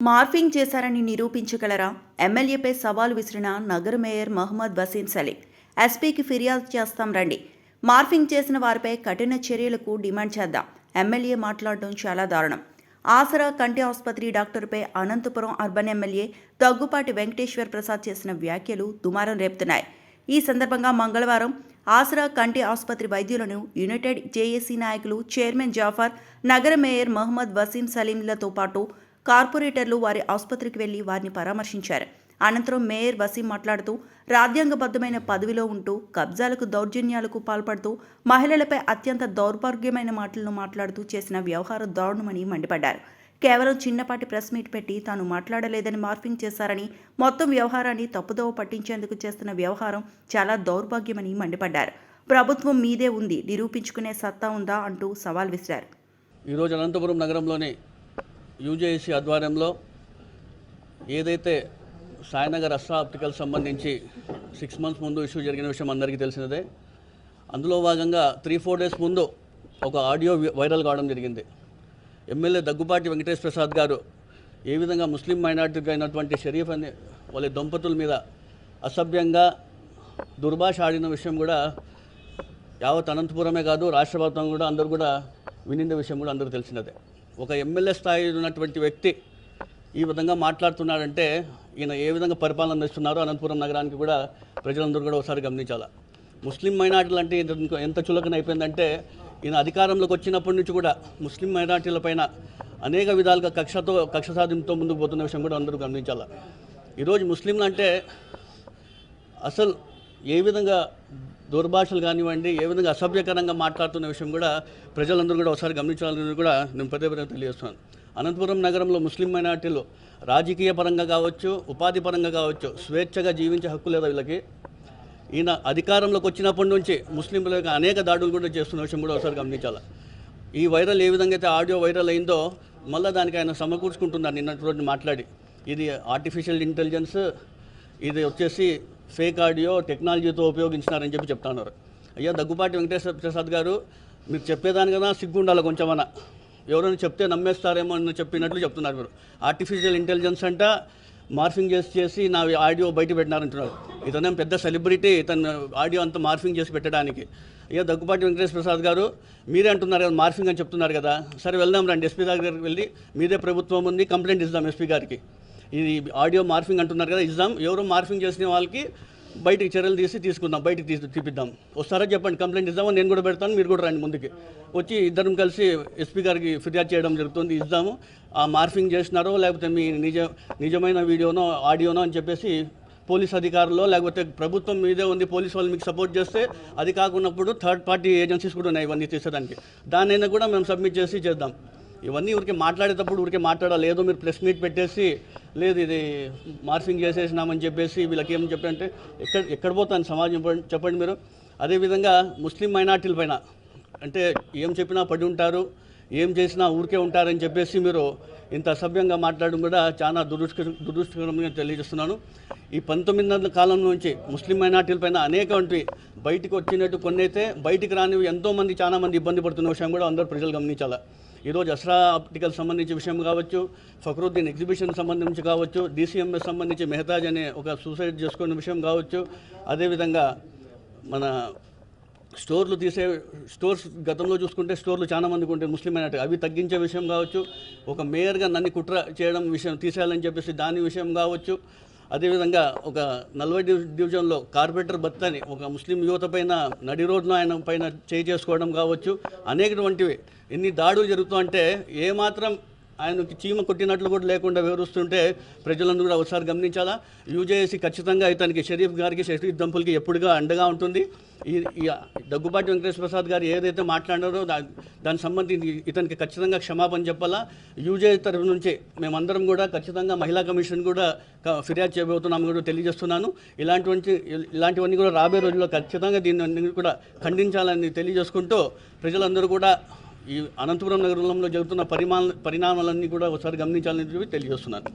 Morphing చేశారని నిరూపించగలరా? ఎమ్మెల్యేపై సవాల్ విసిరిన నగర మేయర్ మహమ్మద్ వసీం సలీం. ఎస్పీకి ఫిర్యాదు చేస్తాం రండి. మార్ఫింగ్ చేసిన వారిపై కఠిన చర్యలకు డిమాండ్ చేద్దాం. ఎమ్మెల్యే మాట్లాడడం చాలా దారుణం. ఆసరా కంటి ఆసుపత్రి డాక్టర్పై అనంతపురం అర్బన్ ఎమ్మెల్యే దగ్గుపాటి వెంకటేశ్వర్ ప్రసాద్ చేసిన వ్యాఖ్యలు దుమారం రేపుతున్నాయి. ఈ సందర్భంగా మంగళవారం ఆసరా కంటి ఆసుపత్రి వైద్యులను యునైటెడ్ జేఏసీ నాయకులు చైర్మన్ జాఫర్, నగర మేయర్ మహమ్మద్ వసీం సలీంలతో పాటు కార్పొరేటర్లు వారి ఆసుపత్రికి వెళ్లి వారిని పరామర్శించారు. అనంతరం మేయర్ వసీం మాట్లాడుతూ, రాజ్యాంగబద్ధమైన పదవిలో ఉంటూ కబ్జాలకు, దౌర్జన్యాలకు పాల్పడుతూ మహిళలపై అత్యంత దౌర్భాగ్యమైన మాటలను మాట్లాడుతూ చేసిన వ్యవహారం దారుణమని మండిపడ్డారు. కేవలం చిన్నపాటి ప్రెస్ మీట్ పెట్టి తాను మాట్లాడలేదని మార్ఫింగ్ చేశారని, మొత్తం వ్యవహారాన్ని తప్పుదోవ పట్టించేందుకు చేస్తున్న వ్యవహారం చాలా దౌర్భాగ్యమని మండిపడ్డారు. ప్రభుత్వం మీదే ఉంది, నిరూపించుకునే సత్తా ఉందా అంటూ సవాల్ విసిరారు. ఈరోజు అనంతపురం నగరంలోని యూజేఏసీ ఆధ్వర్యంలో ఏదైతే సాయినగర్ అస్ట్రా ఆప్టికల్ సంబంధించి 6 months ముందు ఇష్యూ జరిగిన విషయం అందరికీ తెలిసినదే. అందులో భాగంగా 3-4 days ముందు ఒక ఆడియో వైరల్ కావడం జరిగింది. ఎమ్మెల్యే దగ్గుపాటి వెంకటేశ్వర ప్రసాద్ గారు ఏ విధంగా ముస్లిం మైనార్టీగా అయినటువంటి షరీఫ్ అనే వాళ్ళ దంపతుల మీద అసభ్యంగా దుర్భాష ఆడిన విషయం కూడా యావత్ అనంతపురమే కాదు, రాష్ట్ర ప్రభుత్వం కూడా అందరూ కూడా వినిన విషయం కూడా అందరూ తెలిసినదే. ఒక ఎమ్మెల్యే స్థాయిలో ఉన్నటువంటి వ్యక్తి ఈ విధంగా మాట్లాడుతున్నాడంటే ఈయన ఏ విధంగా పరిపాలన అందిస్తున్నారో అనంతపురం నగరానికి కూడా ప్రజలందరూ కూడా ఒకసారి గమనించాలి. ముస్లిం మైనార్టీలు అంటే ఎంత చులకన అయిపోయిందంటే, ఈయన అధికారంలోకి వచ్చినప్పటి నుంచి కూడా ముస్లిం మైనార్టీల పైన అనేక విధాలుగా కక్ష సాధింపుతో ముందుకు పోతున్న విషయం కూడా అందరూ గమనించాలి. ఈరోజు ముస్లింలు అంటే అసలు ఏ విధంగా దుర్భాషలు కానివ్వండి, ఏ విధంగా అసభ్యకరంగా మాట్లాడుతున్న విషయం కూడా ప్రజలందరూ కూడా ఒకసారి గమనించాలని కూడా నేను పదే తెలియజేస్తున్నాను. అనంతపురం నగరంలో ముస్లిం మైనార్టీలు రాజకీయ పరంగా కావచ్చు, ఉపాధి పరంగా కావచ్చు, స్వేచ్ఛగా జీవించే హక్కు లేదా వీళ్ళకి. ఈయన అధికారంలోకి వచ్చినప్పటి నుంచి ముస్లింలకు అనేక దాడులు కూడా చేస్తున్న విషయం కూడా ఒకసారి గమనించాలి. ఈ వైరల్ ఏ విధంగా అయితే ఆడియో వైరల్ అయిందో మళ్ళీ దానికి ఆయన సమకూర్చుకుంటున్నారు నిన్నటి రోజు మాట్లాడి. ఇది ఆర్టిఫిషియల్ ఇంటెలిజెన్స్, ఇది వచ్చేసి ఫేక్ ఆడియో టెక్నాలజీతో ఉపయోగించినారని చెప్తున్నారు. అయ్యా దగ్గుపాటి వెంకటేశ్వర ప్రసాద్ గారు, మీరు చెప్పేదానికన్నా సిగ్గుండాలి కొంచెమన్నా. ఎవరైనా చెప్తే నమ్మేస్తారేమో అని చెప్పినట్లు చెప్తున్నారు మీరు. ఆర్టిఫిషియల్ ఇంటెలిజెన్స్ అంట మార్ఫింగ్ చేసి నా ఆడియో బయట పెట్టినారంటున్నారు. ఇతనేం పెద్ద సెలబ్రిటీ, ఇతను ఆడియో అంతా మార్ఫింగ్ చేసి పెట్టడానికి. అయ్యా దగ్గుపాటి వెంకటేశ్వర ప్రసాద్ గారు, మీరే అంటున్నారు కదా మార్ఫింగ్ అని చెప్తున్నారు కదా, సరే వెళ్దాం రండి ఎస్పీ దగ్గరికి వెళ్ళి, మీదే ప్రభుత్వం ఉంది, కంప్లైంట్ ఇద్దాం ఎస్పీ గారికి. ఇది ఆడియో మార్ఫింగ్ అంటున్నారు కదా, ఇద్దాం. ఎవరో మార్ఫింగ్ చేసిన వాళ్ళకి బయటికి చర్యలు తీసుకుందాం, బయటికి తీపిద్దాం. వస్తారా చెప్పండి, కంప్లైంట్ ఇద్దామని నేను కూడా పెడతాను, మీరు కూడా రండి ముందుకి. వచ్చి ఇద్దరం కలిసి ఎస్పీ గారికి ఫిర్యాదు చేయడం జరుగుతుంది, ఇద్దాము. ఆ మార్ఫింగ్ చేసినారో లేకపోతే మీ నిజమైన వీడియోనో ఆడియోనో అని చెప్పేసి పోలీస్ అధికారులు లేకపోతే ప్రభుత్వం మీదే ఉంది, పోలీస్ వాళ్ళు మీకు సపోర్ట్ చేస్తే, అది కాకున్నప్పుడు థర్డ్ పార్టీ ఏజెన్సీస్ కూడా ఉన్నాయి ఇవన్నీ తీసేదానికి. దాన్నైనా కూడా మేము సబ్మిట్ చేద్దాం. ఇవన్నీ ఊరికే మాట్లాడేటప్పుడు ఊరికే మాట్లాడాలి. ఏదో మీరు ప్రెస్ మీట్ పెట్టేసి లేదు ఇది మార్ఫింగ్ చేసేసినామని చెప్పేసి వీళ్ళకి ఏం చెప్పంటే ఎక్కడ పోతాను సమాజం చెప్పండి మీరు. అదేవిధంగా ముస్లిం మైనార్టీల పైన అంటే ఏం చెప్పినా పడి ఉంటారు, ఏం చేసినా ఊరికే ఉంటారని చెప్పేసి మీరు ఇంత అసభ్యంగా మాట్లాడడం కూడా చాలా దురదృష్టకరంగా తెలియజేస్తున్నాను. ఈ 1900 కాలం నుంచి ముస్లిం మైనార్టీల పైన అనేకవంటి బయటకు వచ్చినట్టు కొన్ని అయితే బయటికి రానివి ఎంతోమంది చాలామంది ఇబ్బంది పడుతున్న విషయం కూడా అందరూ ప్రజలు గమనించాలి. ఈరోజు అస్రా ఆప్టికల్ సంబంధించిన విషయం కావచ్చు, ఫక్రుద్దీన్ ఎగ్జిబిషన్ సంబంధించి కావచ్చు, DCMS సంబంధించి మెహతాజ్ అనే ఒక సూసైడ్ చేసుకునే విషయం కావచ్చు, అదేవిధంగా మన స్టోర్స్ గతంలో చూసుకుంటే స్టోర్లు చాలా మందికి ఉంటాయి ముస్లిం మైనార్టీ, అవి తగ్గించే విషయం కావచ్చు, ఒక మేయర్గా నన్ను కుట్ర చేయడం విషయం తీసేయాలని చెప్పేసి దాని విషయం కావచ్చు, అదేవిధంగా ఒక 40 డివిజన్లో కార్పొరేటర్ భర్తని ఒక ముస్లిం యువత పైన నడి రోడ్లో ఆయన పైన చేసుకోవడం కావచ్చు, అనేకటువంటివి ఎన్ని దాడులు జరుగుతుంటే ఏమాత్రం ఆయనకి చీమ కొట్టినట్లు కూడా లేకుండా వివరిస్తుంటే ప్రజలందరూ కూడా ఒకసారి గమనించాలా. యూజేఏసీ ఖచ్చితంగా ఇతనికి షరీఫ్ గారికి, షరీఫ్ దంపులకి ఎప్పుడుగా అండగా ఉంటుంది. ఈ దగ్గుపాటి వెంకటేశ్వర ప్రసాద్ గారు ఏదైతే మాట్లాడారో దానికి సంబంధించి ఇతనికి ఖచ్చితంగా క్షమాపణ చెప్పాలా. యూజేఏసీ తరఫు నుంచి మేమందరం కూడా ఖచ్చితంగా మహిళా కమిషన్ కూడా ఫిర్యాదు చేయబోతున్నాము కూడా తెలియజేస్తున్నాను. ఇలాంటివన్నీ కూడా రాబోయే రోజుల్లో ఖచ్చితంగా దీన్ని కూడా ఖండించాలని తెలియజేసుకుంటూ ప్రజలందరూ కూడా ఈ అనంతపురం నగరంలో జరుగుతున్న పరిణామాలన్నీ కూడా ఒకసారి గమనించాలని తెలియజేస్తున్నాను.